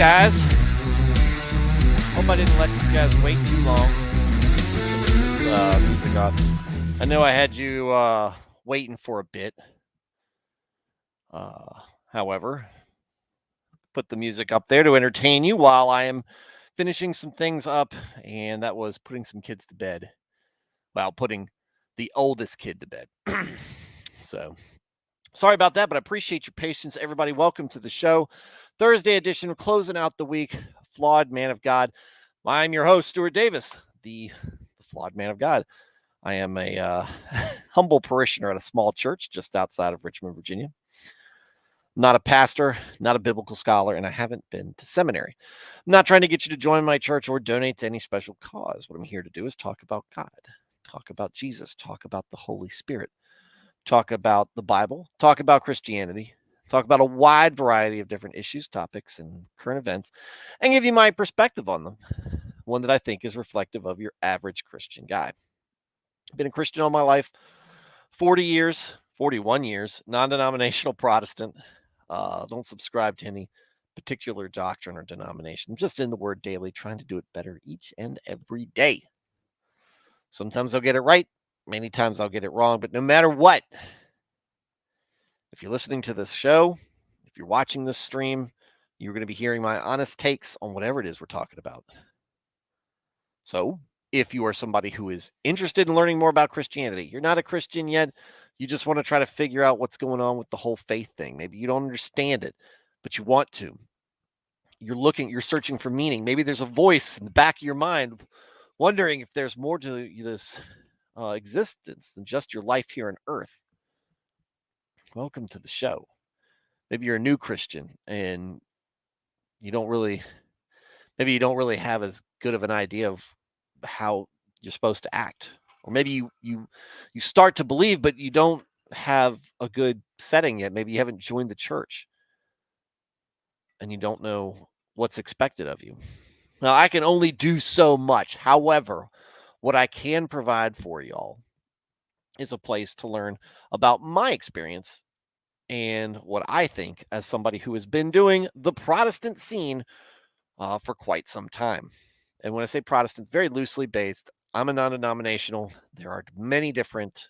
guys. Hope I didn't let you guys wait too long. This music off. I know I had you waiting for a bit. However, put the music up there to entertain you while I am finishing some things up, and that was putting some kids to bed. Well, putting the oldest kid to bed. So, sorry about that, but I appreciate your patience. Everybody, welcome to the show. Thursday edition, closing out the week. Flawed Man of God. I'm your host, Stuart Davis, the Flawed Man of God. I am a humble parishioner at a small church just outside of Richmond, Virginia. Not a pastor, not a biblical scholar, and I haven't been to seminary. I'm not trying to get you to join my church or donate to any special cause. What I'm here to do is talk about God, talk about Jesus, talk about the Holy Spirit, talk about the Bible, talk about Christianity, talk about a wide variety of different issues, topics, and current events, and give you my perspective on them, one that I think is reflective of your average Christian guy. I've been a Christian all my life, 40 years, 41 years, non-denominational Protestant. Don't subscribe to any particular doctrine or denomination. I'm just in the Word daily, trying to do it better each and every day. Sometimes I'll get it right. Many times I'll get it wrong. But no matter what, if you're listening to this show, if you're watching this stream, you're going to be hearing my honest takes on whatever it is we're talking about. So if you are somebody who is interested in learning more about Christianity, you're not a Christian yet, you just want to try to figure out what's going on with the whole faith thing. Maybe you don't understand it, but you want to. You're searching for meaning. Maybe there's a voice in the back of your mind wondering if there's more to this existence than just your life here on earth. Welcome to the show. Maybe you're a new Christian and you don't really have as good of an idea of how you're supposed to act. Or maybe you start to believe, but you don't have a good setting yet. Maybe you haven't joined the church and you don't know what's expected of you. Now, I can only do so much. However, what I can provide for y'all is a place to learn about my experience and what I think as somebody who has been doing the Protestant scene for quite some time. And when I say Protestant, very loosely based. I'm a non-denominational. There are many different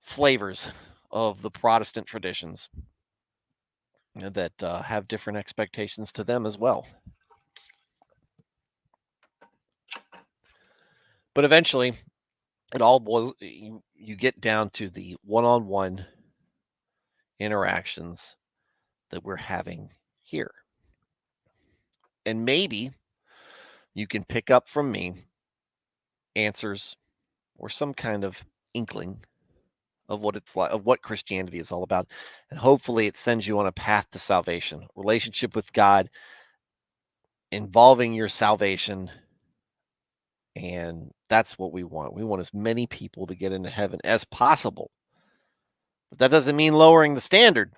flavors of the Protestant traditions that have different expectations to them as well. But eventually, it all boils. You get down to the one-on-one interactions that we're having here, and maybe you can pick up from me answers or some kind of inkling of what it's like, of what Christianity is all about. And hopefully it sends you on a path to salvation, relationship with God, involving your salvation. And that's what we want. We want as many people to get into heaven as possible. But that doesn't mean lowering the standard,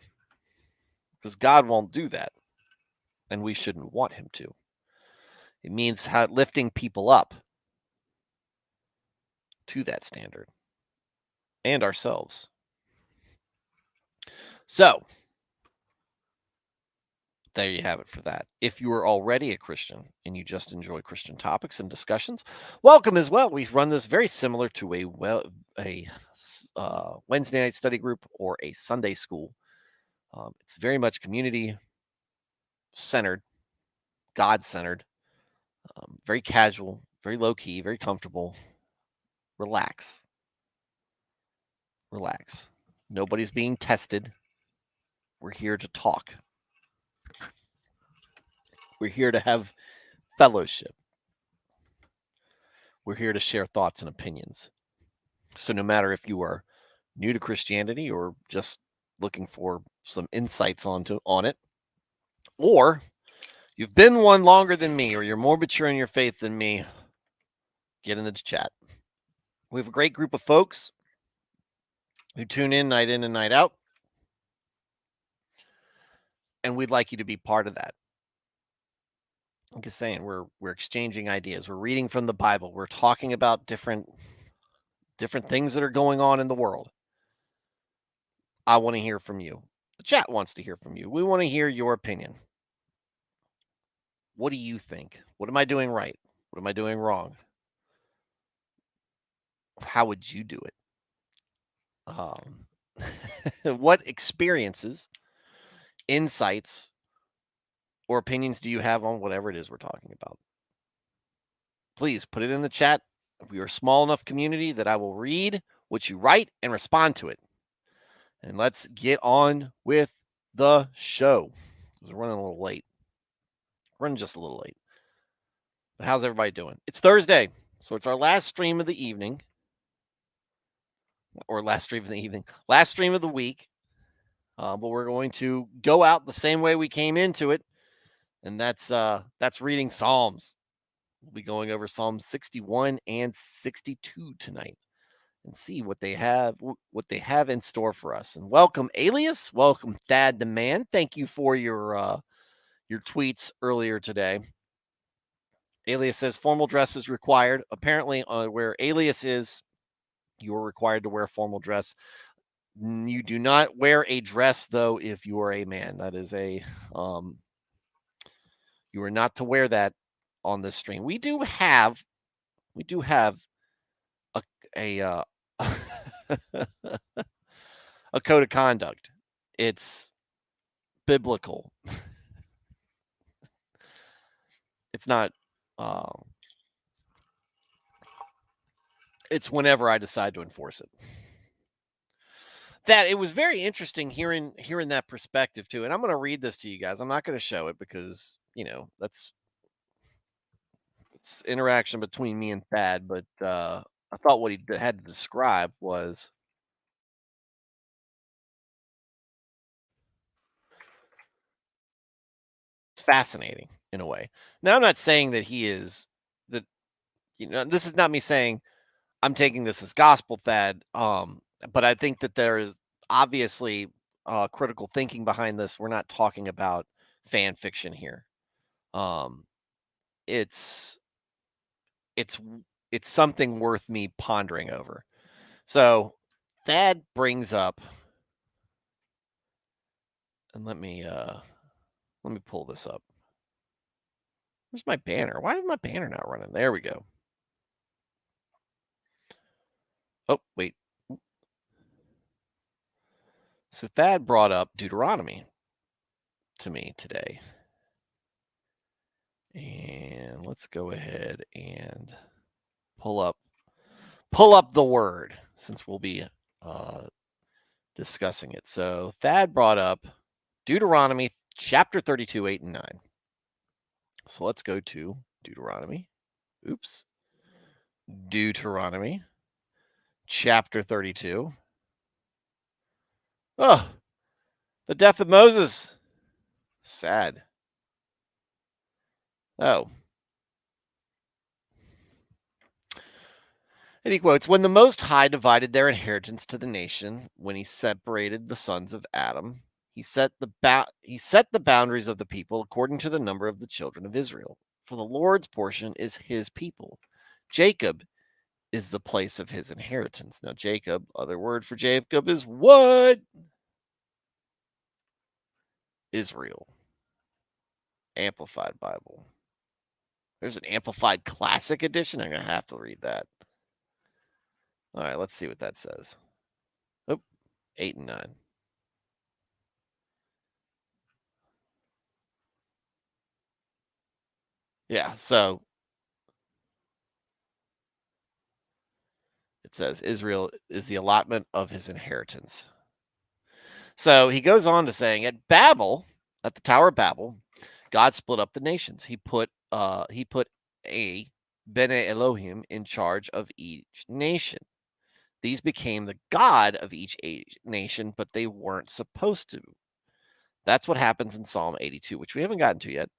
because God won't do that. And we shouldn't want him to. It means lifting people up to that standard and ourselves. So, there you have it for that. If you are already a Christian and you just enjoy Christian topics and discussions, welcome as well. We run this very similar to a Wednesday night study group or a Sunday school. It's very much community centered, God centered, very casual, very low key, very comfortable. Relax. Nobody's being tested. We're here to talk. We're here to have fellowship. We're here to share thoughts and opinions. So no matter if you are new to Christianity or just looking for some insights on it, or you've been one longer than me, or you're more mature in your faith than me, get into the chat. We have a great group of folks who tune in and night out, and we'd like you to be part of that. I'm just saying, we're exchanging ideas. We're reading from the Bible. We're talking about different things that are going on in the world. I want to hear from you. The chat wants to hear from you. We want to hear your opinion. What do you think? What am I doing right? What am I doing wrong? How would you do it? Um, what experiences, insights, or opinions do you have on whatever it is we're talking about? Please put it in the chat. We are a small enough community that I will read what you write and respond to it. And let's get on with the show. We're running a little late. Running just a little late. But how's everybody doing? It's Thursday, so it's our last stream of the evening. Or last stream of the evening. Last stream of the week. But we're going to go out the same way we came into it. And that's reading Psalms. We'll be going over Psalms 61 and 62 tonight and see what they have in store for us. And welcome Alias, welcome Thad the Man. Thank you for your tweets earlier today. Alias says formal dress is required. Apparently, where Alias is, you are required to wear formal dress. You do not wear a dress though if you are a man. That is you are not to wear that on this stream. We do have a a code of conduct. It's biblical. It's not. It's whenever I decide to enforce it. That it was very interesting hearing that perspective too. And I'm going to read this to you guys. I'm not going to show it because it's interaction between me and Thad. But I thought what he had to describe was fascinating in a way. Now, I'm not saying that he is that. This is not me saying I'm taking this as gospel, Thad. But I think that there is obviously critical thinking behind this. We're not talking about fan fiction here. It's it's something worth me pondering over. So Thad brings up, and let me pull this up. Where's my banner? Why is my banner not running? There we go. Oh, wait. So Thad brought up Deuteronomy to me today. And let's go ahead and pull up the word since we'll be discussing it. So Thad brought up Deuteronomy chapter 32, 8 and 9. So let's go to Deuteronomy. Deuteronomy chapter 32. Oh, the death of Moses. Sad. Oh. And he quotes, when the Most High divided their inheritance to the nation, when he separated the sons of Adam, he set the boundaries of the people according to the number of the children of Israel. For the Lord's portion is his people. Jacob is the place of his inheritance. Now, Jacob, other word for Jacob is what? Israel. Amplified Bible. There's an Amplified Classic Edition. I'm going to have to read that. All right, let's see what that says. Oh, 8 and 9. Yeah, so it says Israel is the allotment of his inheritance. So he goes on to saying at Babel, at the Tower of Babel, God split up the nations. He put a Bene Elohim in charge of each nation. These became the God of each nation, but they weren't supposed to. That's what happens in Psalm 82, which we haven't gotten to yet.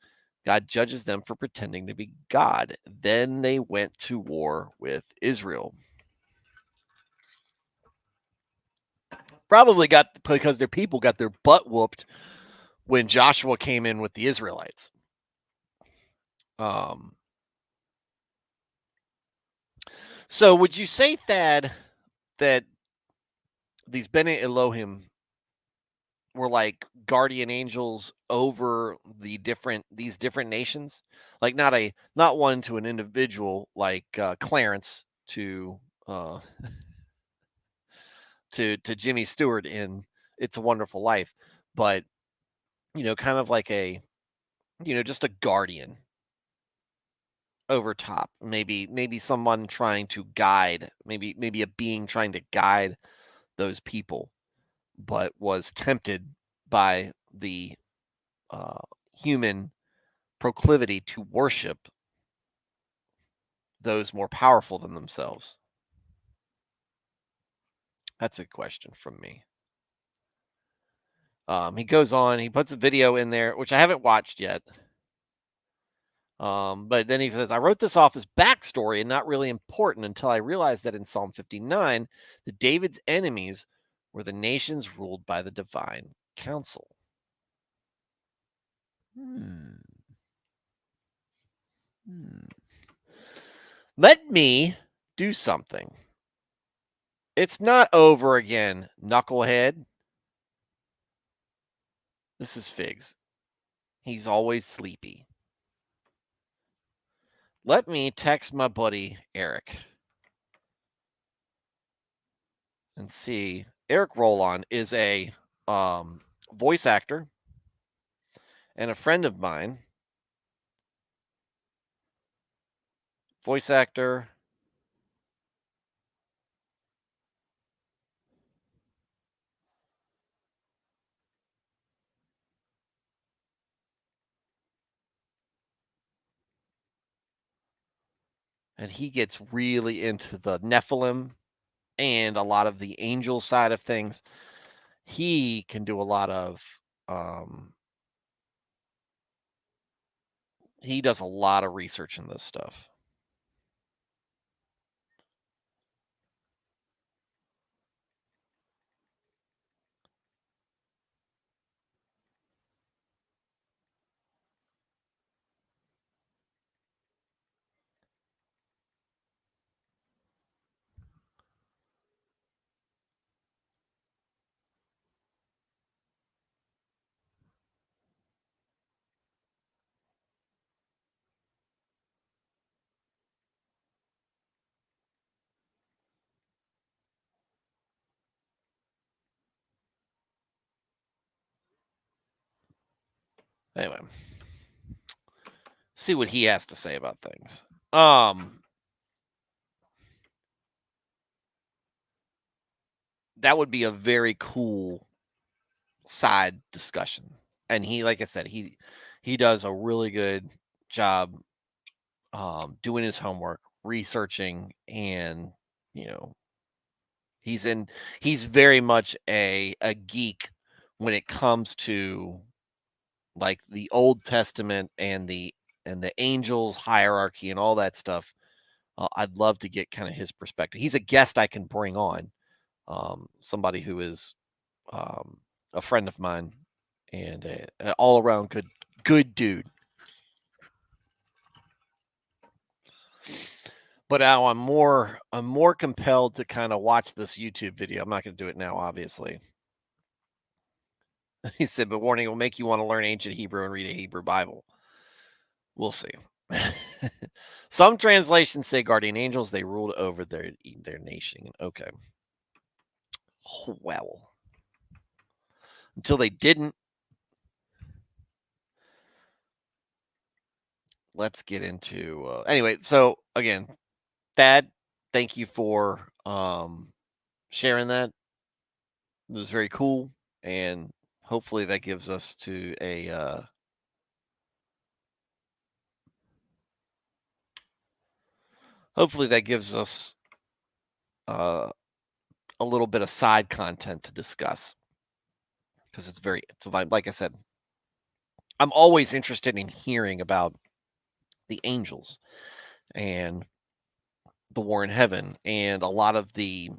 God judges them for pretending to be God. Then they went to war with Israel. Probably got because their people got their butt whooped when Joshua came in with the Israelites. So would you say, Thad, that these Bene Elohim were like guardian angels over these different nations. Like not one to an individual like Clarence uh to Jimmy Stewart in It's a Wonderful Life, but kind of like just a guardian over top. Maybe someone trying to guide, maybe a being trying to guide those people, but was tempted by the uh, human proclivity to worship those more powerful than themselves. That's a question from me. He goes on, he puts a video in there, which I haven't watched yet. But then he says, I wrote this off as backstory and not really important until I realized that in Psalm 59, that David's enemies were the nations ruled by the divine council. Hmm. Hmm. Let me do something. It's not over again, knucklehead. This is Figs. He's always sleepy. Let me text my buddy Eric and see. Eric Rollon is a voice actor and a friend of mine. Voice actor. And he gets really into the Nephilim and a lot of the angel side of things. He can do a lot of he does a lot of research in this stuff. Anyway, see what he has to say about things. That would be a very cool side discussion. And he, like I said, he does a really good job doing his homework, researching, and you know, he's in he's very much a geek when it comes to like the Old Testament and the angels hierarchy and all that stuff. I'd love to get kind of his perspective. He's a guest I can bring on, somebody who is a friend of mine and a all around good dude. But now I'm more compelled to kind of watch this YouTube video. I'm not going to do it now, obviously. He said, but warning, it will make you want to learn ancient Hebrew and read a Hebrew Bible. We'll see. Some translations say guardian angels. They ruled over their nation. Okay. Well, until they didn't. Let's get into anyway. So again, Thad, thank you for sharing that. It was very cool, and hopefully that gives us to a hopefully that gives us uh, a little bit of side content to discuss because like I said, I'm always interested in hearing about the angels and the war in heaven and a lot of the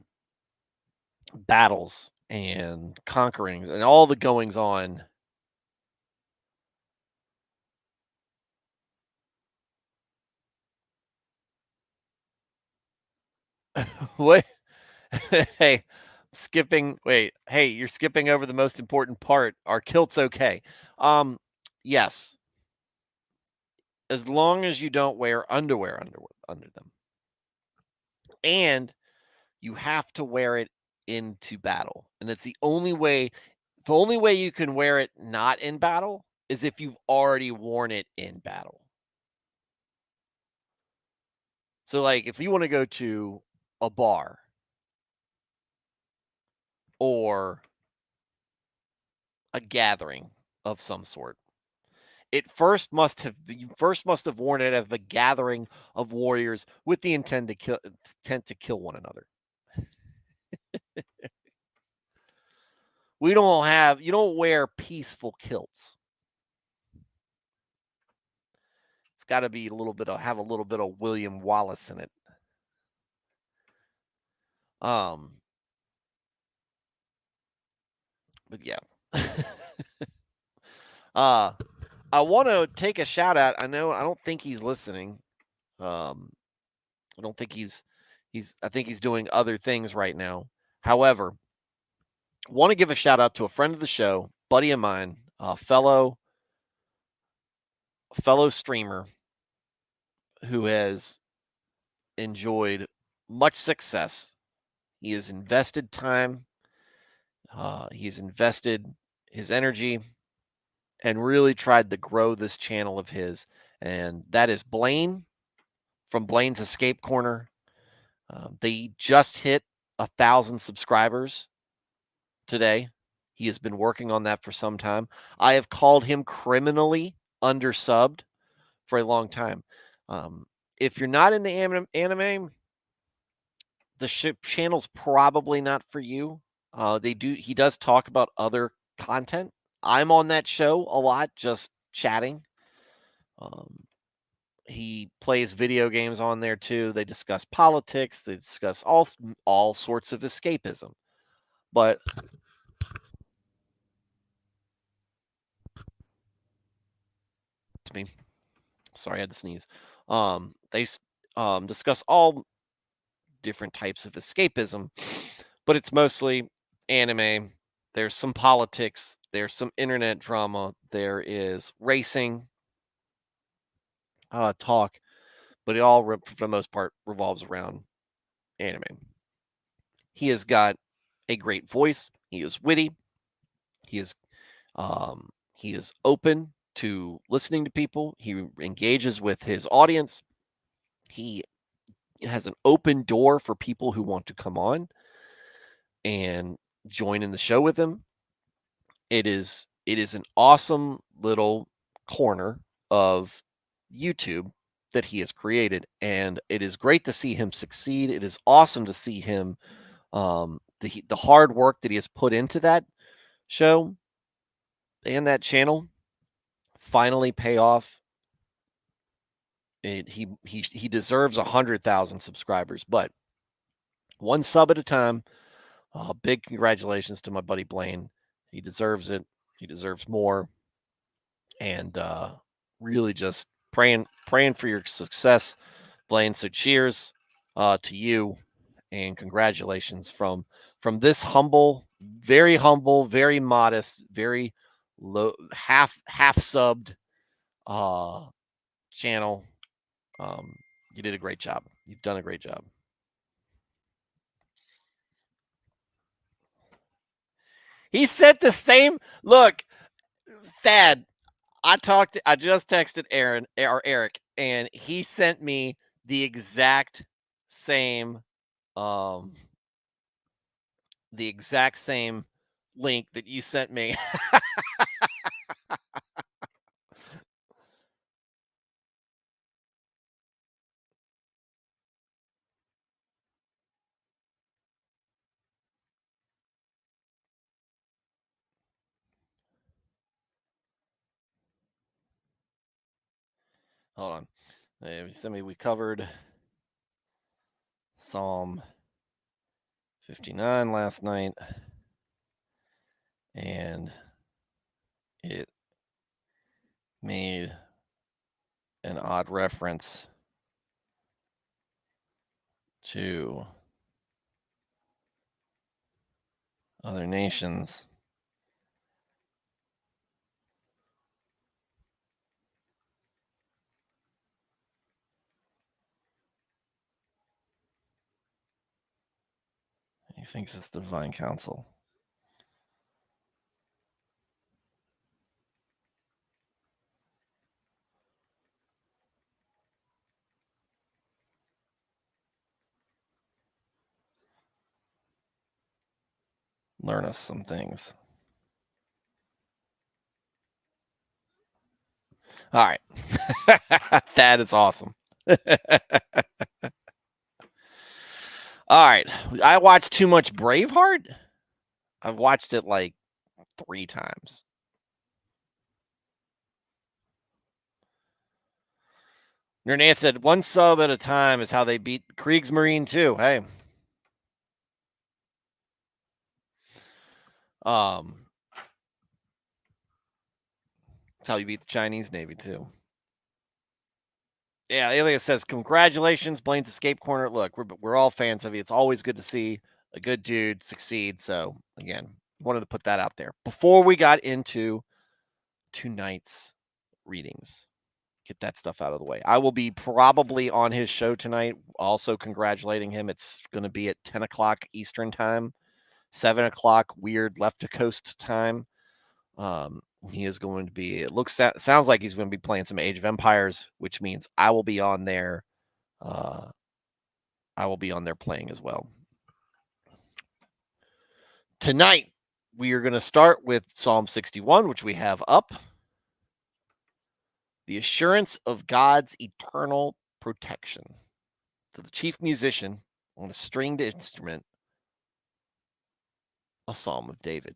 battles and conquerings and all the goings on. What? Hey, skipping. Wait, hey, you're skipping over the most important part. Are kilts okay? Yes, as long as you don't wear underwear under them, and you have to wear it into battle, and it's the only way. The only way you can wear it not in battle is if you've already worn it in battle. So, like, if you want to go to a bar or a gathering of some sort, you first must have worn it at the gathering of warriors with the intent to kill one another. You don't wear peaceful kilts. It's got to be have a little bit of William Wallace in it. Um, but yeah. uh I want to take a shout out. I don't think he's listening. Um I don't think I think he's doing other things right now. However, want to give a shout out to a friend of the show, buddy of mine, a fellow streamer who has enjoyed much success. He has invested time, he's invested his energy, and really tried to grow this channel of his. And that is Blaine from Blaine's Escape Corner. They just hit 1,000 subscribers today. He has been working on that for some time. I have called him criminally undersubbed for a long time. If you're not into anime, the channel's probably not for you. He does talk about other content. I'm on that show a lot, just chatting. Um, he plays video games on there too. They discuss politics. They discuss all sorts of escapism. But it's me. Sorry, I had to sneeze. They discuss all different types of escapism, but it's mostly anime. There's some politics. There's some internet drama. There is racing talk, but it all, for the most part, revolves around anime. He has got a great voice. He is witty. He is he is open to listening to people. He engages with his audience. He has an open door for people who want to come on and join in the show with him. It is an awesome little corner of YouTube that he has created, and it is great to see him succeed. It is awesome to see him the hard work that he has put into that show and that channel finally pay off. He deserves 100,000 subscribers, but one sub at a time. Big congratulations to my buddy Blaine. He deserves it. He deserves more, and really just praying for your success, Blaine. So cheers to you, and congratulations from this humble, very modest, very low half subbed channel. You did a great job. You've done a great job. He said the same. Look, Thad. I just texted Aaron or Eric, and he sent me the exact same, um, the exact same link that you sent me. Hold on. We covered Psalm 59 last night, and it made an odd reference to Other nations. He thinks it's the divine council. Learn us some things. All right. That is awesome. All right. I watched too much Braveheart. I've watched it like 3 times. Nernant said, one sub at a time is how they beat Kriegsmarine too. Hey. That's how you beat the Chinese Navy too. Yeah, Ilya says, congratulations, Blaine's Escape Corner. Look, we're all fans of you. It's always good to see a good dude succeed. So again, wanted to put that out there. Before we got into tonight's readings, get that stuff out of the way. I will be probably on his show tonight, also congratulating him. It's going to be at 10 o'clock Eastern time, 7 o'clock weird left to coast time. He is going to be, sounds like he's going to be playing some Age of Empires, which means I will be on there. I will be on there playing as well. Tonight, we are going to start with Psalm 61, which we have up. The assurance of God's eternal protection. To the chief musician on a stringed instrument, a Psalm of David.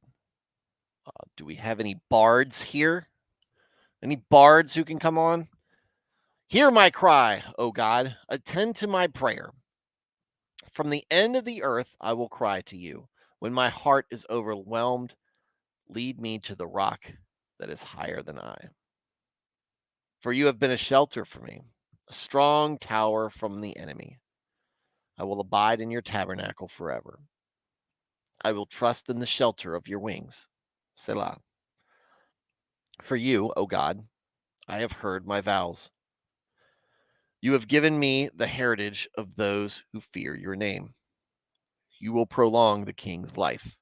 Do we have any bards here? Any bards who can come on? Hear my cry, O God. Attend to my prayer. From the end of the earth, I will cry to you. When my heart is overwhelmed, lead me to the rock that is higher than I. For you have been a shelter for me, a strong tower from the enemy. I will abide in your tabernacle forever. I will trust in the shelter of your wings. Selah. For you, O God, I have heard my vows. You have given me the heritage of those who fear your name. You will prolong the king's life,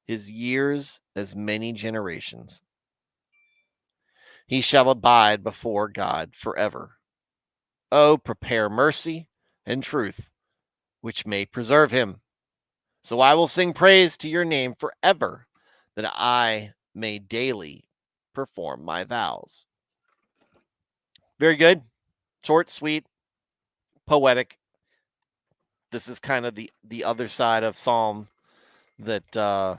his years as many generations. He shall abide before God forever. Oh, prepare mercy and truth, which may preserve him. So I will sing praise to your name forever, that I may daily perform my vows. Very good. Short, sweet, poetic. This is kind of the other side of Psalm that the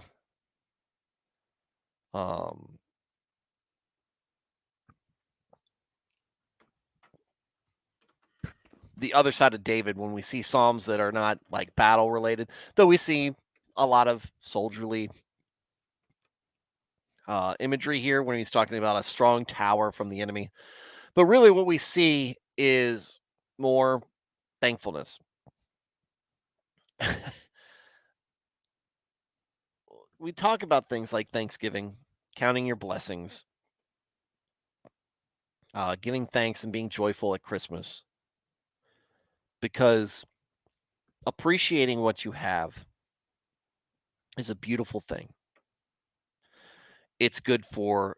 other side of David when we see Psalms that are not like battle related, though we see a lot of soldierly imagery here when he's talking about a strong tower from the enemy. But really, what we see is more thankfulness. We talk about things like Thanksgiving, counting your blessings, giving thanks and being joyful at Christmas, because appreciating what you have is a beautiful thing. It's good for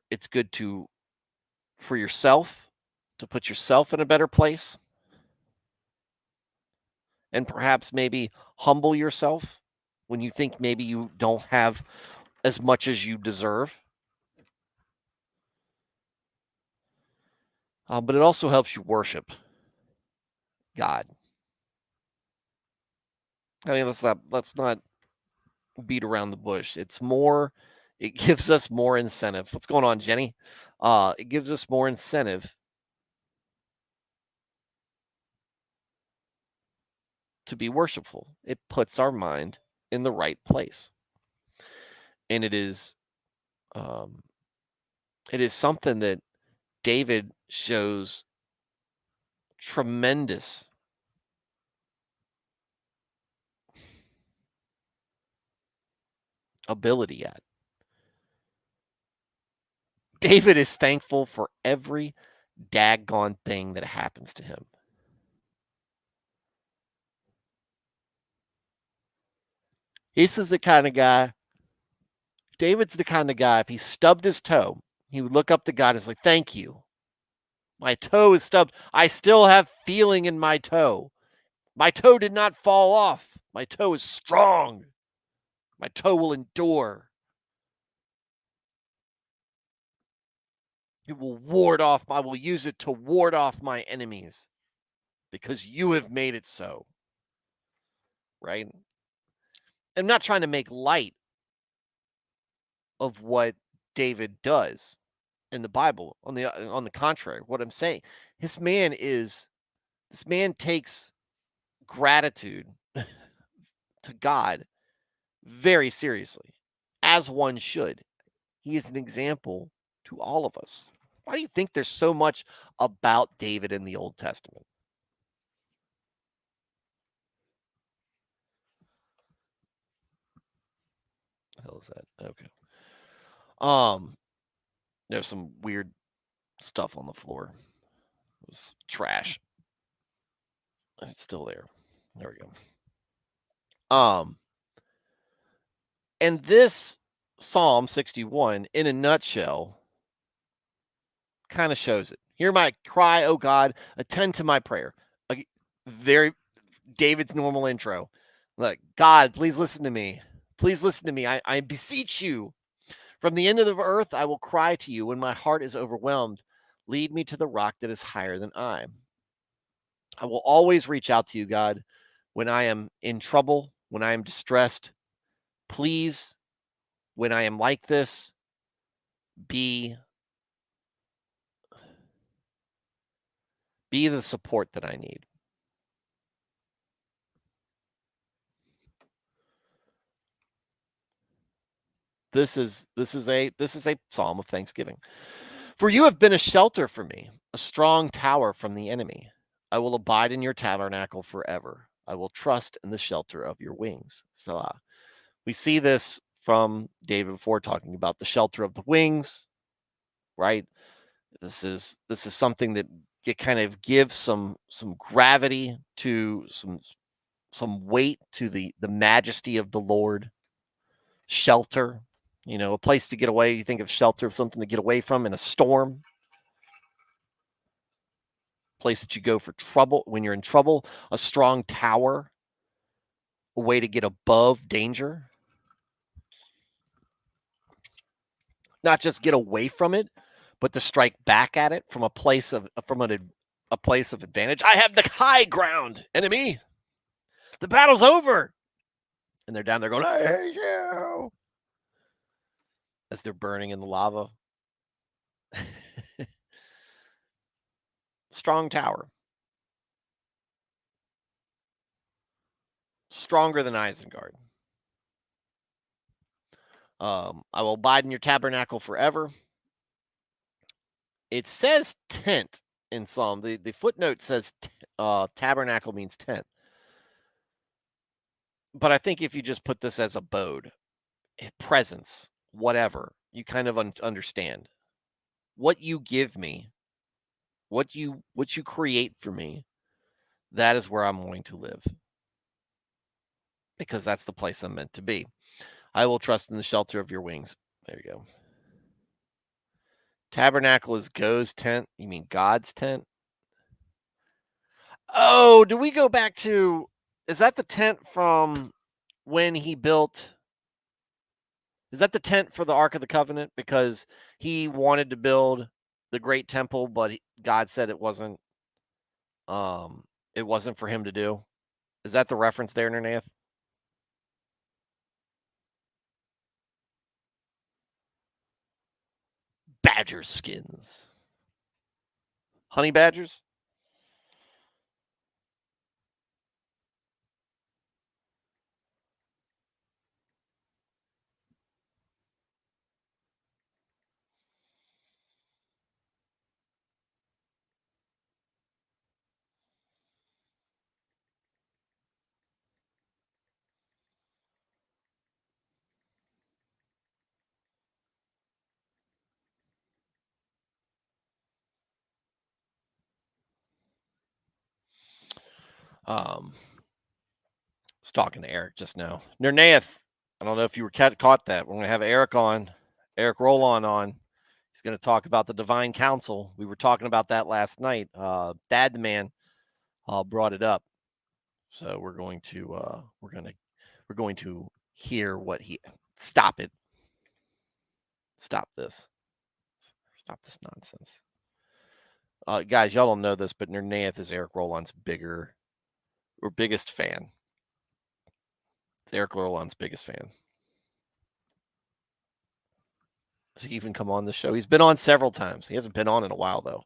yourself, to put yourself in a better place, and perhaps maybe humble yourself when you think maybe you don't have as much as you deserve. But it also helps you worship God. I mean, let's not beat around the bush. It gives us more incentive. What's going on, Jenny? It gives us more incentive to be worshipful. It puts our mind in the right place. And it is something that David shows tremendous ability at. David is thankful for every daggone thing that happens to him. This is the kind of guy, David's the kind of guy, if he stubbed his toe, he would look up to God and say, thank you. My toe is stubbed. I still have feeling in my toe. My toe did not fall off. My toe is strong. My toe will endure. It will ward off. I will use it to ward off my enemies because you have made it so. Right? I'm not trying to make light of what David does in the Bible. On the contrary, what I'm saying, this man takes gratitude to God very seriously, as one should. He is an example to all of us. Why do you think there's so much about David in the Old Testament? What the hell is that? Okay. Um, there's some weird stuff on the floor. It was trash. And it's still there. There we go. And this Psalm 61, in a nutshell, kind of shows it. Hear my cry, O God, attend to my prayer. Very David's normal intro. Look, God, please listen to me. Please listen to me. I beseech you. From the end of the earth, I will cry to you when my heart is overwhelmed. Lead me to the rock that is higher than I. I will always reach out to you, God, when I am in trouble, when I am distressed. Please, when I am like this, be the support that I need. This is a psalm of thanksgiving. For you have been a shelter for me, a strong tower from the enemy. I will abide in your tabernacle forever. I will trust in the shelter of your wings. Selah. We see this from David before, talking about the shelter of the wings, right? This is something that it kind of gives some gravity to some weight to the majesty of the Lord. Shelter, a place to get away. You think of shelter of something to get away from in a storm. Place that you go for trouble when you're in trouble. A strong tower, a way to get above danger. Not just get away from it, but to strike back at it from a place of advantage. I have the high ground, enemy. The battle's over. And they're down there going, I hate you. As they're burning in the lava. Strong tower. Stronger than Isengard. I will abide in your tabernacle forever. It says tent in Psalm. The footnote says tabernacle means tent. But I think if you just put this as abode, presence, whatever, you kind of understand. What you give me, what you create for me, that is where I'm going to live. Because that's the place I'm meant to be. I will trust in the shelter of your wings. There you go. Tabernacle is Go's tent. You mean God's tent? Oh, do we go back to, is that the tent from when he built, is that the tent for the Ark of the Covenant? Because he wanted to build the great temple, but God said it wasn't for him to do. Is that the reference there, Nernath? Badger skins. Honey badgers? Um, I was talking to Eric just now. Nernaeth, I don't know if you were caught that. We're going to have Eric on, Eric Rollon on. He's going to talk about the Divine Council. We were talking about that last night. Dad the Man brought it up, so we're going to hear what he. Stop it! Stop this! Stop this nonsense! Guys, y'all don't know this, but Nernaeth is Eric Rollon's biggest fan. It's Eric Rollon's biggest fan. Does he even come on the show? He's been on several times. He hasn't been on in a while, though.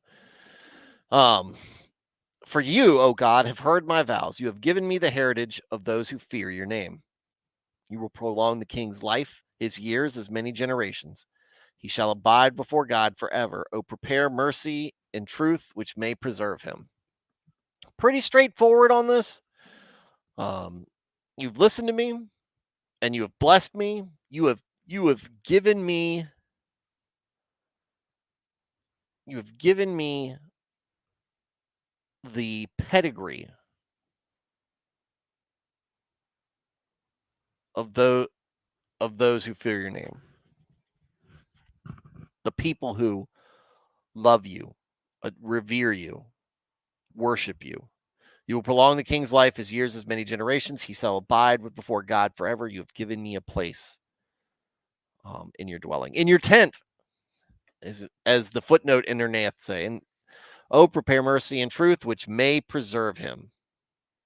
For you, O God, have heard my vows. You have given me the heritage of those who fear your name. You will prolong the king's life, his years as many generations. He shall abide before God forever. O prepare mercy and truth, which may preserve him. Pretty straightforward on this. You've listened to me, and you have blessed me. You have given me. You have given me the pedigree of those who fear your name. The people who love you, revere you, worship you. You will prolong the king's life his years as many generations. He shall abide before God forever. You have given me a place in your dwelling, in your tent, as the footnote in Nernaeth say. And oh, prepare mercy and truth, which may preserve him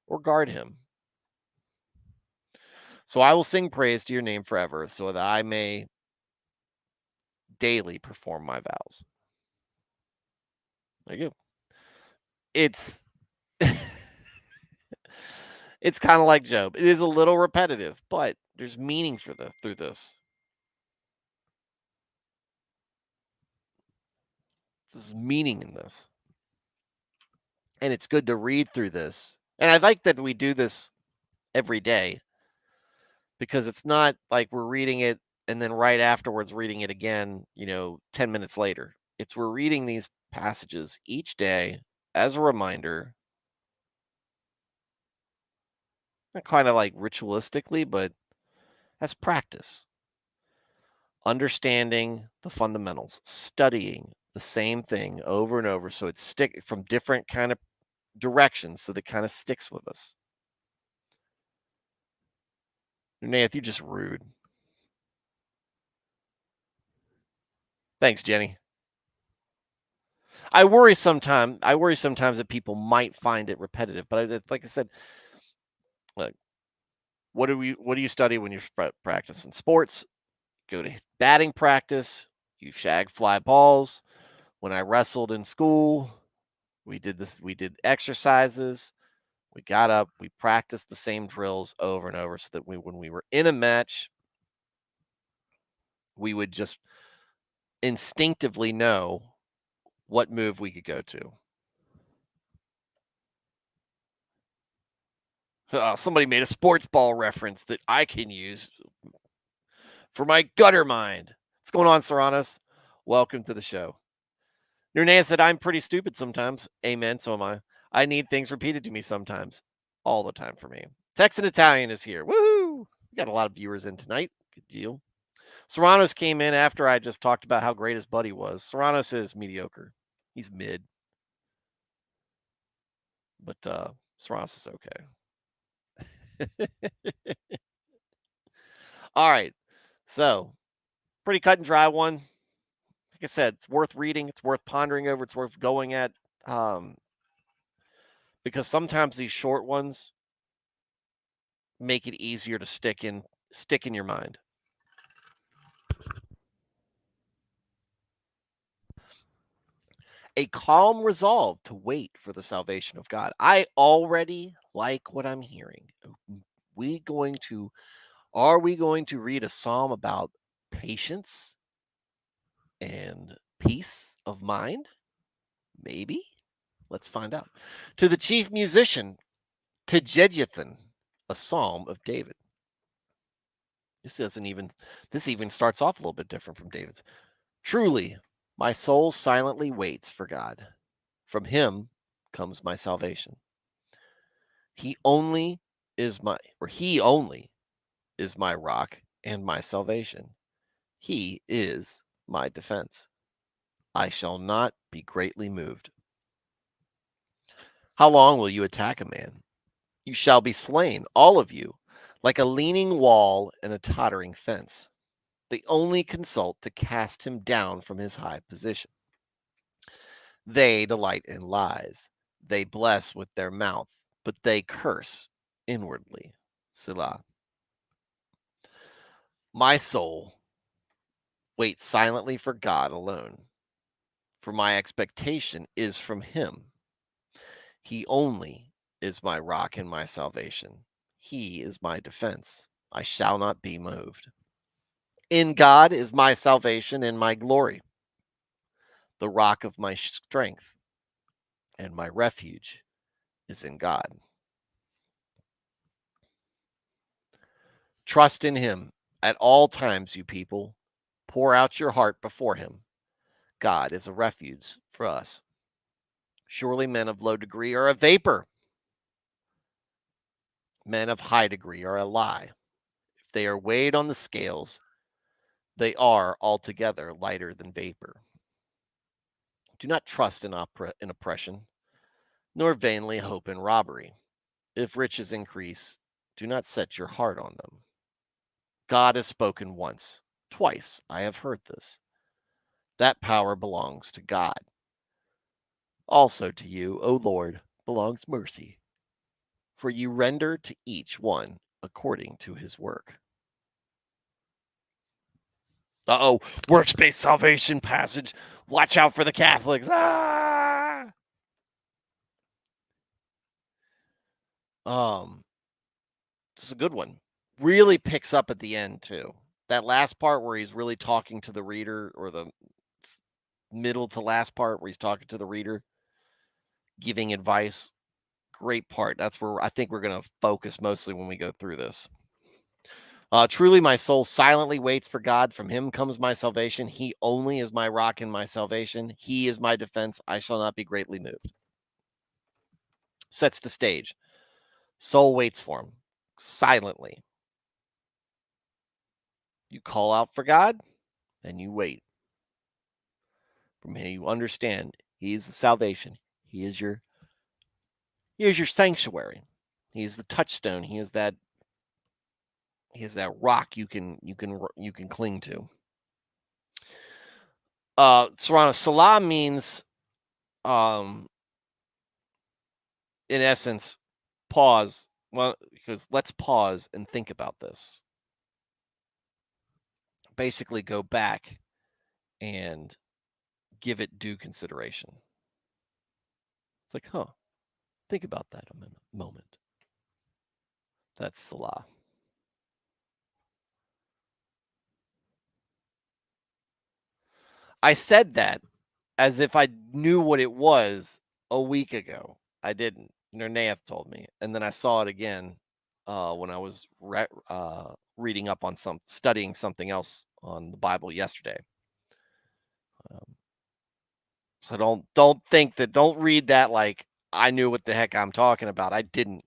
or guard him. So I will sing praise to your name forever, so that I may daily perform my vows. There you go. It's it's kind of like Job. It is a little repetitive, but there's meaning through this. There's meaning in this. And it's good to read through this. And I like that we do this every day, because it's not like we're reading it and then right afterwards reading it again, 10 minutes later. It's we're reading these passages each day as a reminder, not kind of like ritualistically, but as practice. Understanding the fundamentals, studying the same thing over and over, so it's stick from different kind of directions, so that kind of sticks with us. Nath, you're just rude. Thanks, Jenny. I worry sometimes that people might find it repetitive, but like I said, look, what do you study when you're practicing sports? Go to batting practice. You shag fly balls. When I wrestled in school, we did exercises. We got up, we practiced the same drills over and over, so that when we were in a match, we would just instinctively know what move we could go to. Somebody made a sports ball reference that I can use for my gutter mind. What's going on, Serranos? Welcome to the show. Nernan said, I'm pretty stupid sometimes. Amen, so am I. I need things repeated to me sometimes. All the time for me. Texan Italian is here. Woohoo! We got a lot of viewers in tonight. Good deal. Serranos came in after I just talked about how great his buddy was. Serranos is mediocre. He's mid. But Serranos is okay. All right. So, pretty cut and dry one. Like I said, it's worth reading. It's worth pondering over. It's worth going at. Because sometimes these short ones make it easier to stick in your mind. A calm resolve to wait for the salvation of God. I already like what I'm hearing. Are we going to read a psalm about patience and peace of mind? Maybe. Let's find out. To the chief musician, to Jeduthun, a psalm of David. This even starts off a little bit different from David's. Truly, my soul silently waits for God. From him comes my salvation. He only he only is my rock and my salvation. He is my defense. I shall not be greatly moved. How long will you attack a man? You shall be slain, all of you, like a leaning wall and a tottering fence. They only consult to cast him down from his high position. They delight in lies. They bless with their mouth, but they curse inwardly. Selah. My soul waits silently for God alone, for my expectation is from him. He only is my rock and my salvation. He is my defense. I shall not be moved. In God is my salvation and my glory, the rock of my strength, and my refuge is in God. Trust in him at all times, you people. Pour out your heart before him. God is a refuge for us. Surely men of low degree are a vapor. Men of high degree are a lie. If they are weighed on the scales, they are altogether lighter than vapor. Do not trust in oppression, nor vainly hope in robbery. If riches increase, do not set your heart on them. God has spoken once, twice I have heard this. That power belongs to God. Also to you, O Lord, belongs mercy, for you render to each one according to his work. Uh-oh, works-based salvation passage. Watch out for the Catholics. Ah! This is a good one. Really picks up at the end too. That last part where he's really talking to the reader, or the middle to last part where he's talking to the reader, giving advice. Great part. That's where I think we're going to focus mostly when we go through this. Truly, my soul silently waits for God. From him comes my salvation. He only is my rock and my salvation. He is my defense. I shall not be greatly moved. Sets the stage. Soul waits for him silently. You call out for God and you wait. From him, you understand he is the salvation. He is your sanctuary. He is the touchstone. He is that rock you can cling to. Serrano, Salah means, in essence, pause. Well, because let's pause and think about this. Basically, go back and give it due consideration. It's like, think about that a moment. That's Salah. I said that as if I knew what it was a week ago. I didn't. Nernaeth told me, and then I saw it again when I was reading up on studying something else on the Bible yesterday. So don't read that like I knew what the heck I'm talking about. I didn't.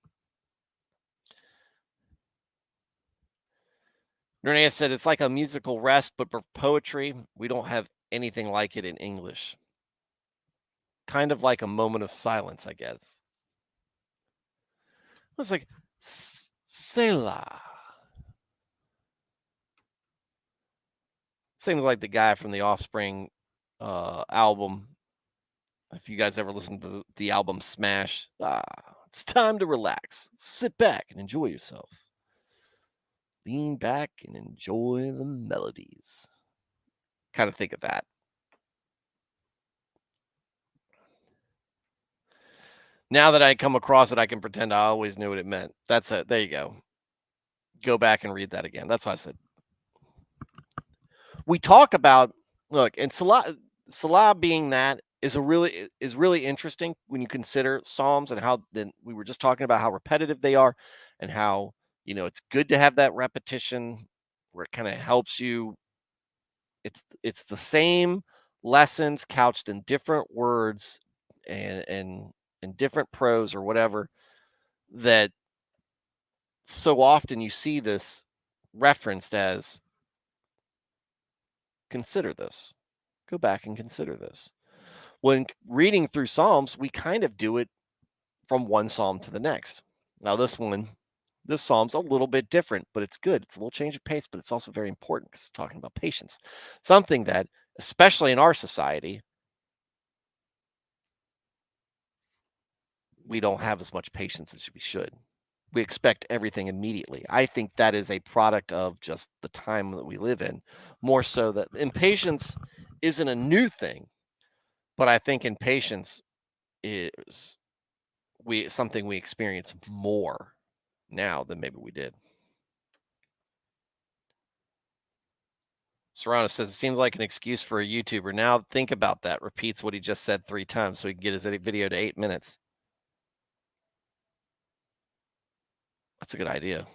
Nernaeth said it's like a musical rest, but for poetry, we don't have anything like it in English. Kind of like a moment of silence, I guess. It was like, Selah. Seems like the guy from the Offspring album. If you guys ever listened to the album Smash, it's time to relax. Sit back and enjoy yourself. Lean back and enjoy the melodies. Kind of think of that. Now that I come across it, I can pretend I always knew what it meant. That's it. There you go. Go back and read that again. That's what I said. We talk about, look, and Salah being that is really interesting when you consider Psalms and how then we were just talking about how repetitive they are, and how it's good to have that repetition where it kind of helps you. It's the same lessons couched in different words and in different prose or whatever, that so often you see this referenced as consider this. Go back and consider this. When reading through Psalms, we kind of do it from one psalm to the next. Now, this psalm's a little bit different, but it's good. It's a little change of pace, but it's also very important because it's talking about patience. Something that, especially in our society, we don't have as much patience as we should. We expect everything immediately. I think that is a product of just the time that we live in, more so that impatience isn't a new thing, but I think impatience is something we experience more now than maybe we did. Serrano says it seems like an excuse for a YouTuber. Now think about that. Repeats what he just said 3 times so he can get his video to 8 minutes. That's a good idea.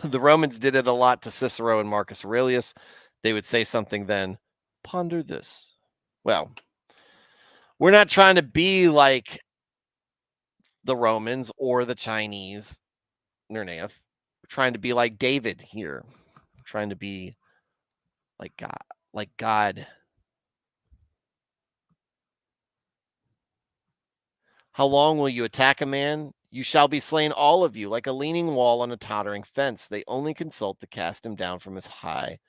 The Romans did it a lot to Cicero and Marcus Aurelius. They would say something then, ponder this. Well, we're not trying to be like the Romans or the Chinese, Nernath. We're trying to be like David here. We're trying to be like God, like God. How long will you attack a man? You shall be slain, all of you, like a leaning wall on a tottering fence. They only consult to cast him down from his high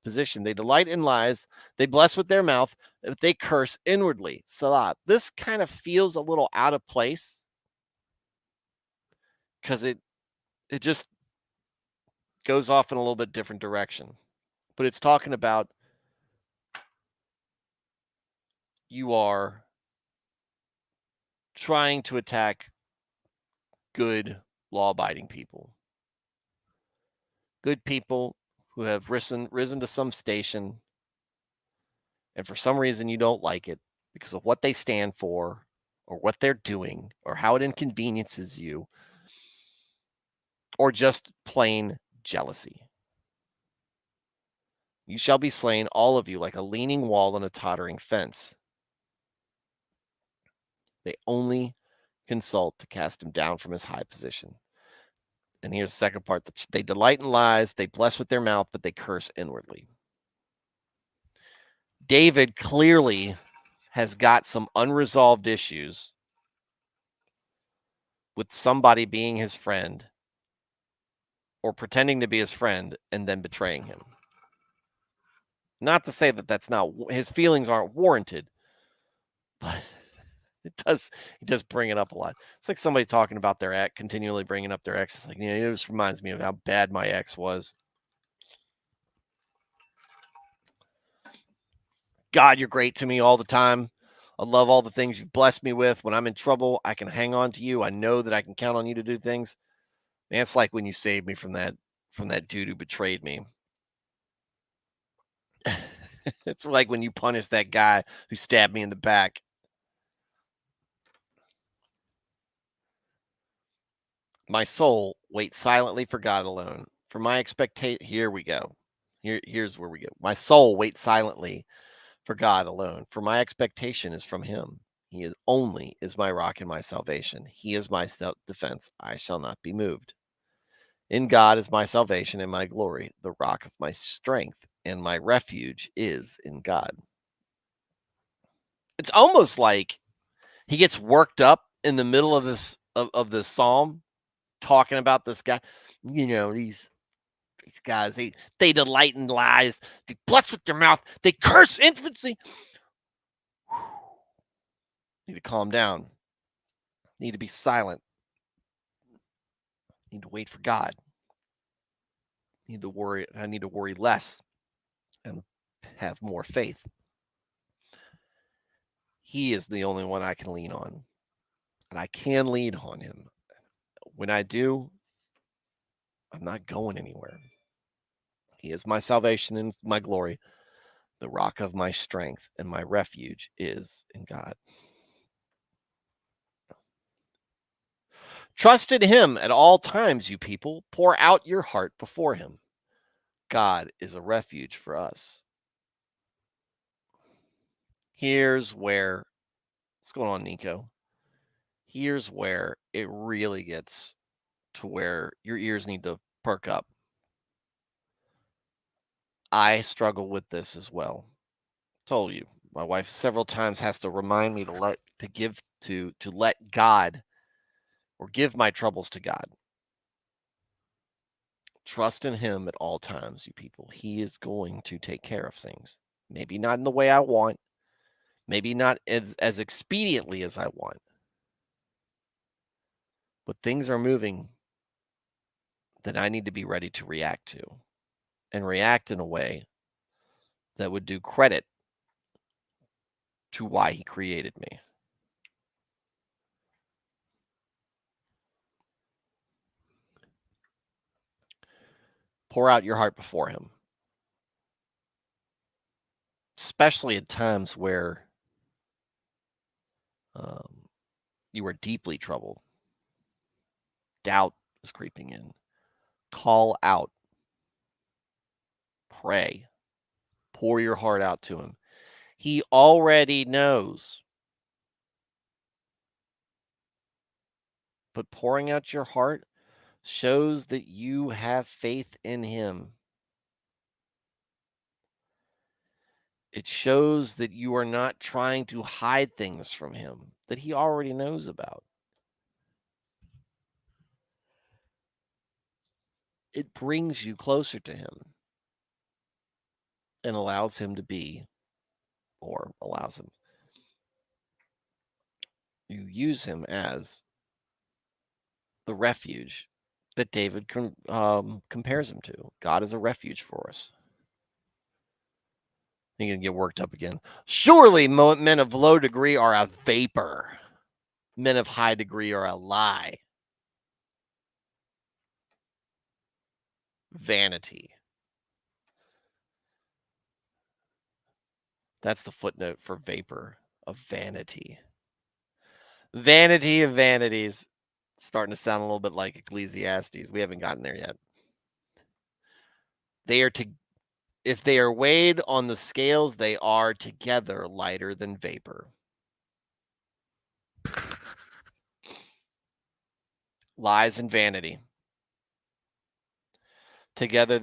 position. They delight in lies. They bless with their mouth, but they curse inwardly. Salah. This kind of feels a little out of place because it just goes off in a little bit different direction. But it's talking about you are trying to attack good, law abiding people. Good people who have risen to some station, and for some reason you don't like it because of what they stand for or what they're doing or how it inconveniences you or just plain jealousy. You shall be slain, all of you, like a leaning wall on a tottering fence. They only consult to cast him down from his high position. And here's the second part. They delight in lies. They bless with their mouth, but they curse inwardly. David clearly has got some unresolved issues with somebody being his friend or pretending to be his friend and then betraying him. Not to say that that's not his feelings aren't warranted, but it does bring it up a lot. It's like somebody talking about their ex, continually bringing up their ex. It's like, it just reminds me of how bad my ex was. God, you're great to me all the time. I love all the things you've blessed me with. When I'm in trouble, I can hang on to you. I know that I can count on you to do things. Man, it's like when you saved me from that dude who betrayed me. It's like when you punish that guy who stabbed me in the back. My soul waits silently for God alone. For my expectation, here we go. Here's where we go. My soul waits silently for God alone. For my expectation is from him. He is my rock and my salvation. He is my defense. I shall not be moved. In God is my salvation and my glory. The rock of my strength and my refuge is in God. It's almost like he gets worked up in the middle of this psalm talking about this guy. These guys, they delight in lies. They bless with their mouth. They curse infancy. Need to calm down. Need to be silent. Need to wait for God. Need to worry. I need to worry less and have more faith. He is the only one I can lean on. And I can lean on him. When I do, I'm not going anywhere. He is my salvation and my glory. The rock of my strength and my refuge is in God. Trust in him at all times, you people. Pour out your heart before him. God is a refuge for us. Here's where, what's going on, Nico? Here's where it really gets to where your ears need to perk up. I struggle with this as well. Told you, my wife several times has to remind me to let God, or give my troubles to God. Trust in him at all times, you people. He is going to take care of things. Maybe not in the way I want, maybe not as expediently as I want, but things are moving that I need to be ready to react to, and react in a way that would do credit to why he created me. Pour out your heart before him, especially at times where you are deeply troubled. Doubt is creeping in. Call out. Pray. Pour your heart out to him. He already knows. But pouring out your heart shows that you have faith in him. It shows that you are not trying to hide things from him that he already knows about. It brings you closer to him and allows him to be, or allows him, you use him as the refuge that David compares him to. God is a refuge for us. You can get worked up again. Surely men of low degree are a vapor. Men of high degree are a lie. Vanity. That's the footnote for vapor of vanity. Vanity of vanities. It's starting to sound a little bit like Ecclesiastes. We haven't gotten there yet. If they are weighed on the scales, they are together lighter than vapor. Lies and vanity. Together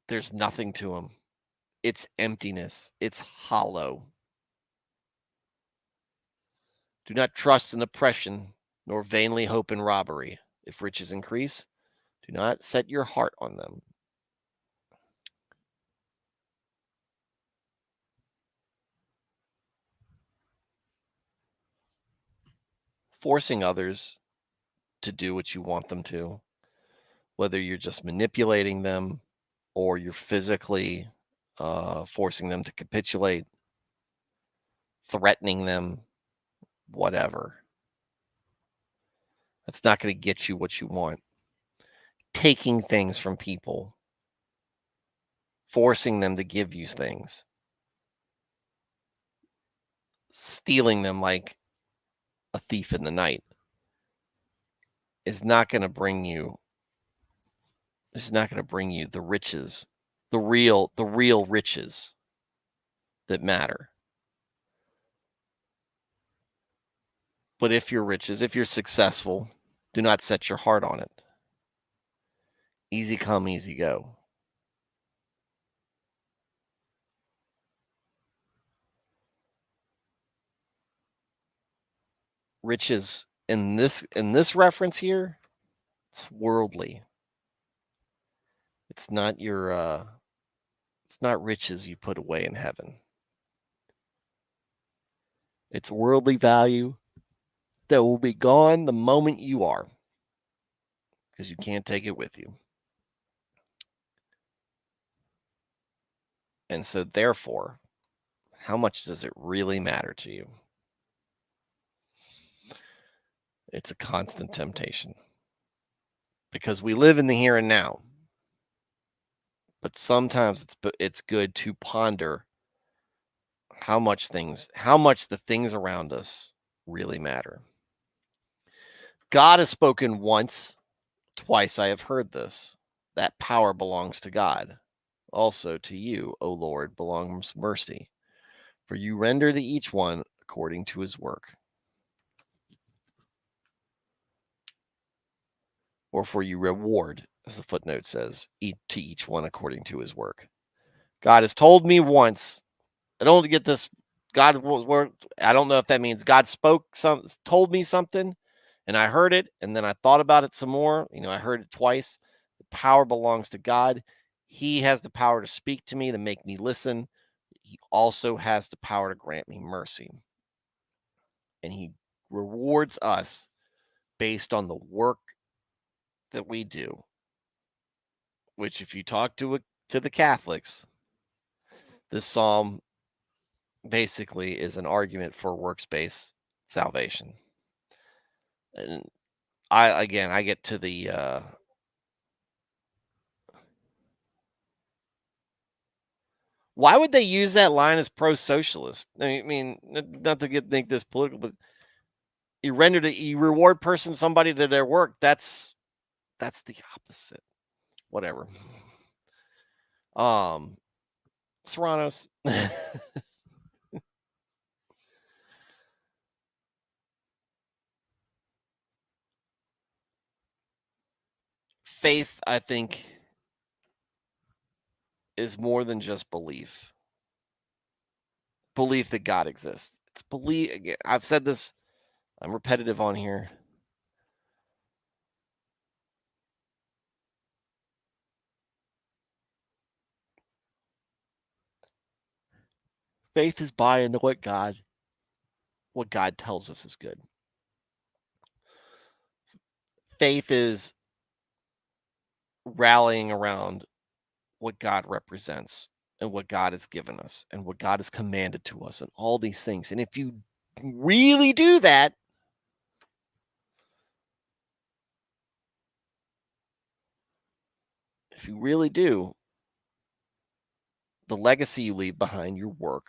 there's nothing to them. It's emptiness. It's hollow. Do not trust in oppression, nor vainly hope in robbery. If riches increase, do not set your heart on them. Forcing others to do what you want them to, whether you're just manipulating them or you're physically forcing them to capitulate, threatening them, whatever. That's not going to get you what you want. Taking things from people, forcing them to give you things, stealing them like a thief in the night is not going to bring you the riches, the real riches that matter. But if you're successful, do not set your heart on it. Easy come, easy go. Riches in this reference here, it's worldly. It's not it's not riches you put away in heaven. It's worldly value that will be gone the moment you are, because you can't take it with you. And so therefore, how much does it really matter to you? It's a constant temptation, because we live in the here and now. But sometimes it's good to ponder how much the things around us really matter. God has spoken once, twice I have heard this. That power belongs to God. Also to you, O Lord, belongs mercy, for you render to each one according to his work. or for you reward, as the footnote says, to each one according to his work. God has told me once, I don't get this, I don't know if that means God told me something, and I heard it, and then I thought about it some more. I heard it twice. The power belongs to God. He has the power to speak to me, to make me listen. He also has the power to grant me mercy. And he rewards us based on the work that we do, which if you talk to the Catholics, this psalm basically is an argument for works-based salvation. And I get to the why would they use that line as pro-socialist? I mean, not to think this political, but you reward somebody to their work. That's the opposite. Whatever. Serranos. Faith, I think, is more than just belief. Belief that God exists. It's belief. Again, I've said this. I'm repetitive on here. Faith is buying into what God tells us is good. Faith is rallying around what God represents and what God has given us and what God has commanded to us and all these things. And if you really do that, the legacy you leave behind, your work,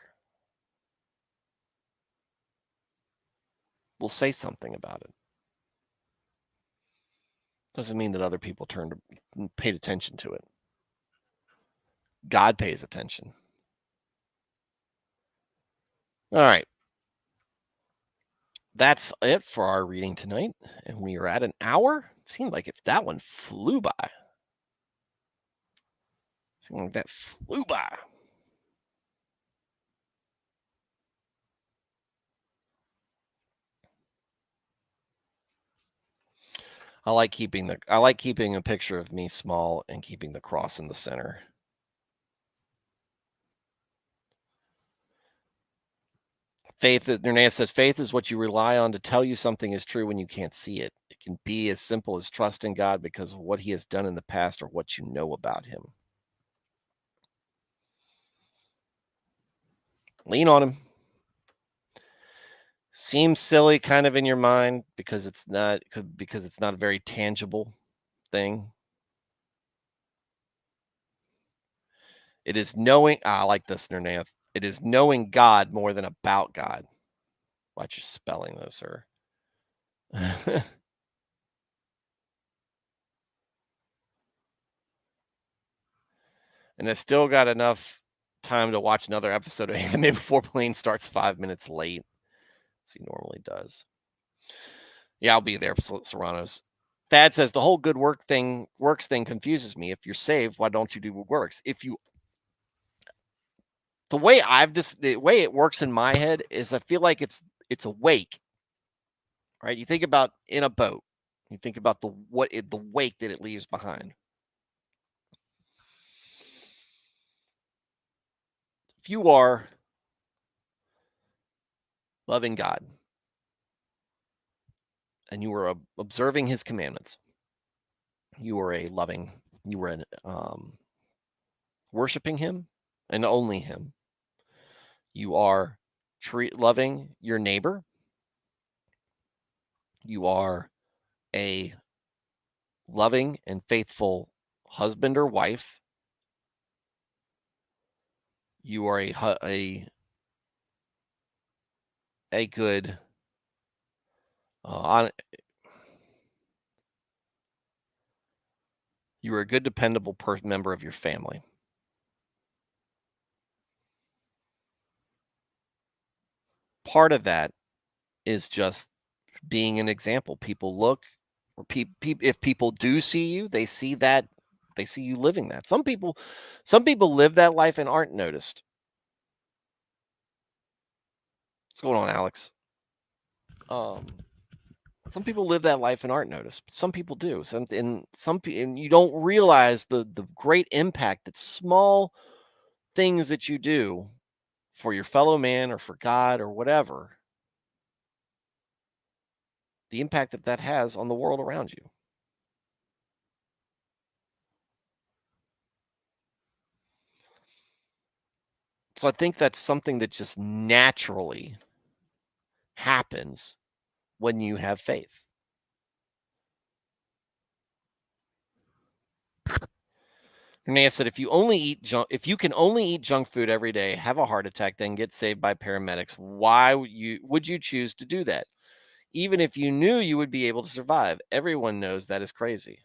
will say something about it. Doesn't mean that other people paid attention to it. God pays attention. All right. That's it for our reading tonight. And we are at an hour. Seemed like that one flew by. Seemed like that flew by. I like keeping a picture of me small and keeping the cross in the center. Nernea says, faith is what you rely on to tell you something is true when you can't see it. It can be as simple as trust in God because of what he has done in the past or what you know about him. Lean on him. Seems silly kind of in your mind because it's not a very tangible thing. It is knowing, I like this, Nernea. It is knowing God more than about God. Watch your spelling, though, sir. And I still got enough time to watch another episode of anime before Plane starts 5 minutes late, as he normally does. Yeah, I'll be there, Serranos. Thad says the whole good works thing confuses me. If you're saved, why don't you do what works? The way it works in my head is I feel like it's a wake, right? You think about in a boat, you think about the wake that it leaves behind. If you are loving God and you are observing his commandments, you are worshiping him and only him. You are loving your neighbor. You are a loving and faithful husband or wife. You are a good you are a good dependable member of your family. Part of that is just being an example. People look Or if people do see you, they see that they see you living that. Some people live that life and aren't noticed. What's going on, Alex? Um, some people live that life and aren't noticed. But some people do. And you don't realize the great impact that small things that you do for your fellow man or for God or whatever, the impact that that has on the world around you. So I think that's something that just naturally happens when you have faith. Renee said, if you can only eat junk food every day, have a heart attack, then get saved by paramedics, why would you choose to do that? Even if you knew you would be able to survive, everyone knows that is crazy.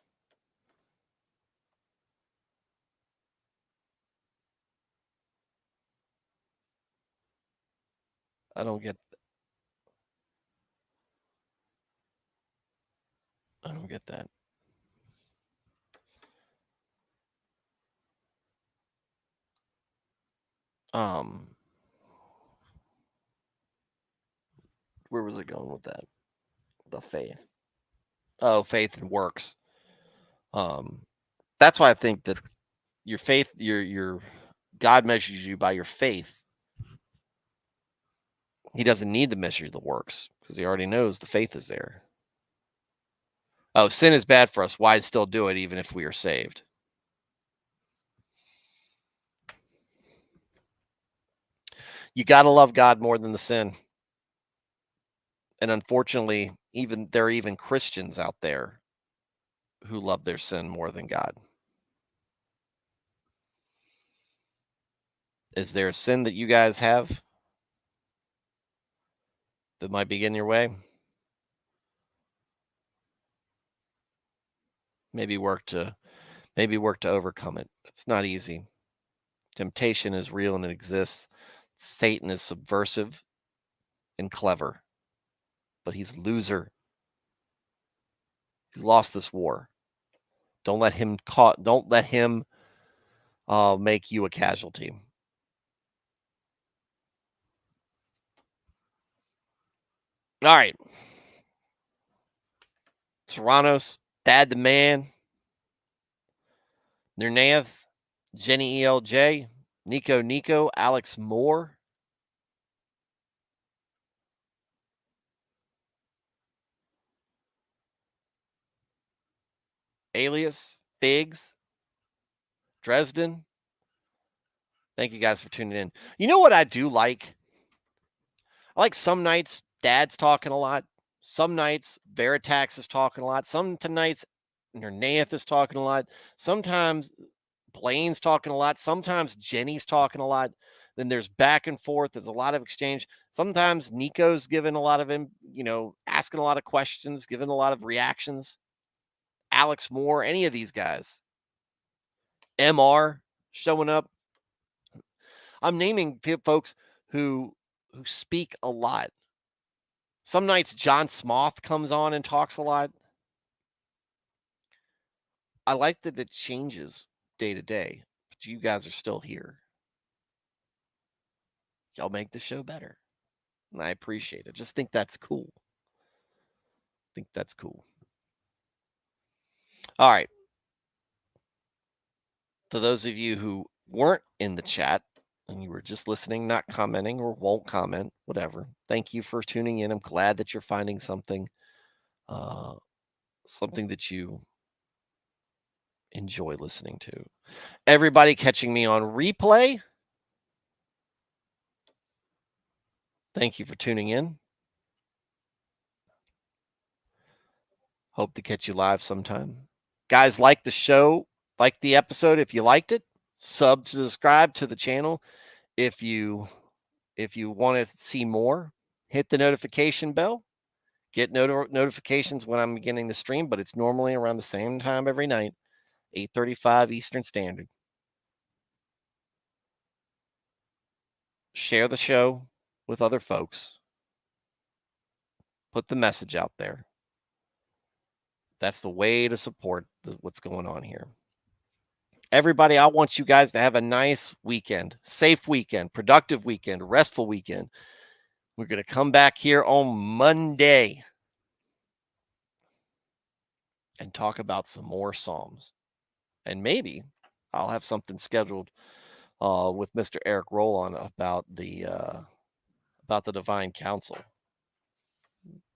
I don't get, I don't get that. Um, where was it going with that? The faith. Oh, faith and works. Um, that's why I think that your faith, your God measures you by your faith. He doesn't need to measure the works because he already knows the faith is there. Oh, sin is bad for us. Why still do it even if we are saved? You got to love God more than the sin. And unfortunately, there are even Christians out there who love their sin more than God. Is there a sin that you guys have that might be getting your way? Maybe work to overcome it. It's not easy. Temptation is real and it exists. Satan is subversive and clever, but he's a loser. He's lost this war. Don't let him make you a casualty. All right. Serranos, Dad the Man, Nernath, Jenny ELJ, Nico, Alex Moore, Alias, Biggs, Dresden. Thank you guys for tuning in. You know what I do like? I like some nights Dad's talking a lot. Some nights Veritax is talking a lot. Some nights Nernath is talking a lot. Sometimes Blaine's talking a lot. Sometimes Jenny's talking a lot. Then there's back and forth. There's a lot of exchange. Sometimes Nico's giving a lot of him, asking a lot of questions, giving a lot of reactions. Alex Moore, any of these guys. MR showing up. I'm naming folks who speak a lot. Some nights John Smoth comes on and talks a lot. I like that it changes day to day, but you guys are still here. Y'all make the show better. And I appreciate it. Just think that's cool. Think that's cool. All right. To those of you who weren't in the chat and you were just listening, not commenting or won't comment, whatever. Thank you for tuning in. I'm glad that you're finding something that you enjoy listening to. Everybody catching me on replay, thank you for tuning in. Hope to catch you live sometime. Guys, like the show, like the episode if you liked it. Subscribe to the channel if you want to see more. Hit the notification bell. Get notifications when I'm beginning to stream, but it's normally around the same time every night, 8:35 Eastern Standard. Share the show with other folks. Put the message out there. That's the way to support what's going on here. Everybody, I want you guys to have a nice weekend, safe weekend, productive weekend, restful weekend. We're going to come back here on Monday and talk about some more Psalms. And maybe I'll have something scheduled with Mr. Eric Rollon about the Divine Council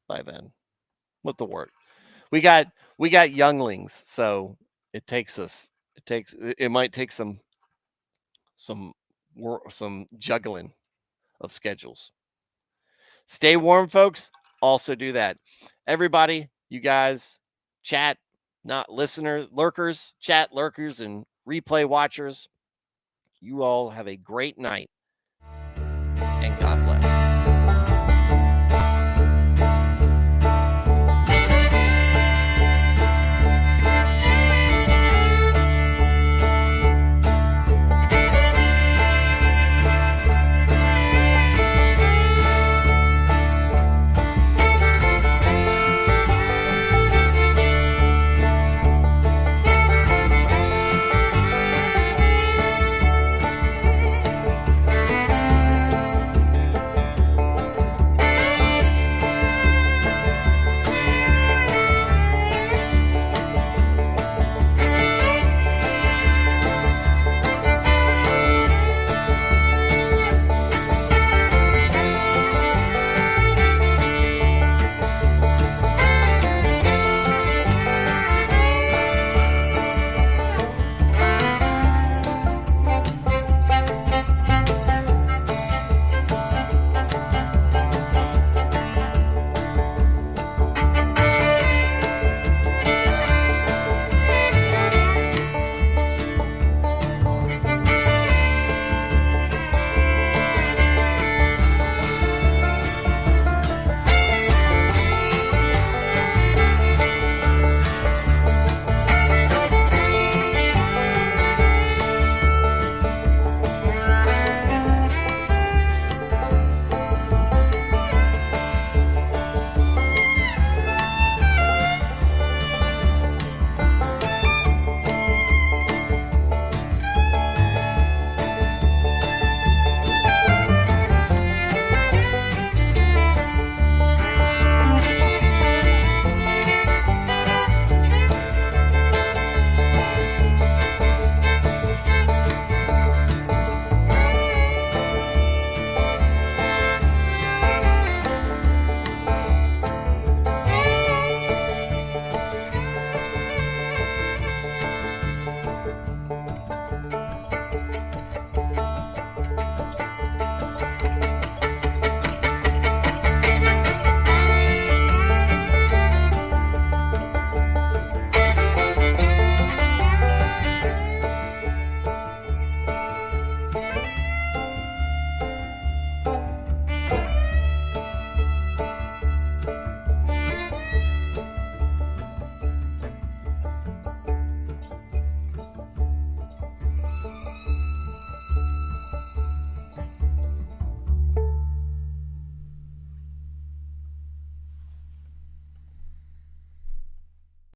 by then. With the word, we got younglings, so it might take some juggling of schedules. Stay warm, folks. Also do that. Everybody, you guys, chat, not listeners, lurkers, chat lurkers, and replay watchers. You all have a great night, and God bless.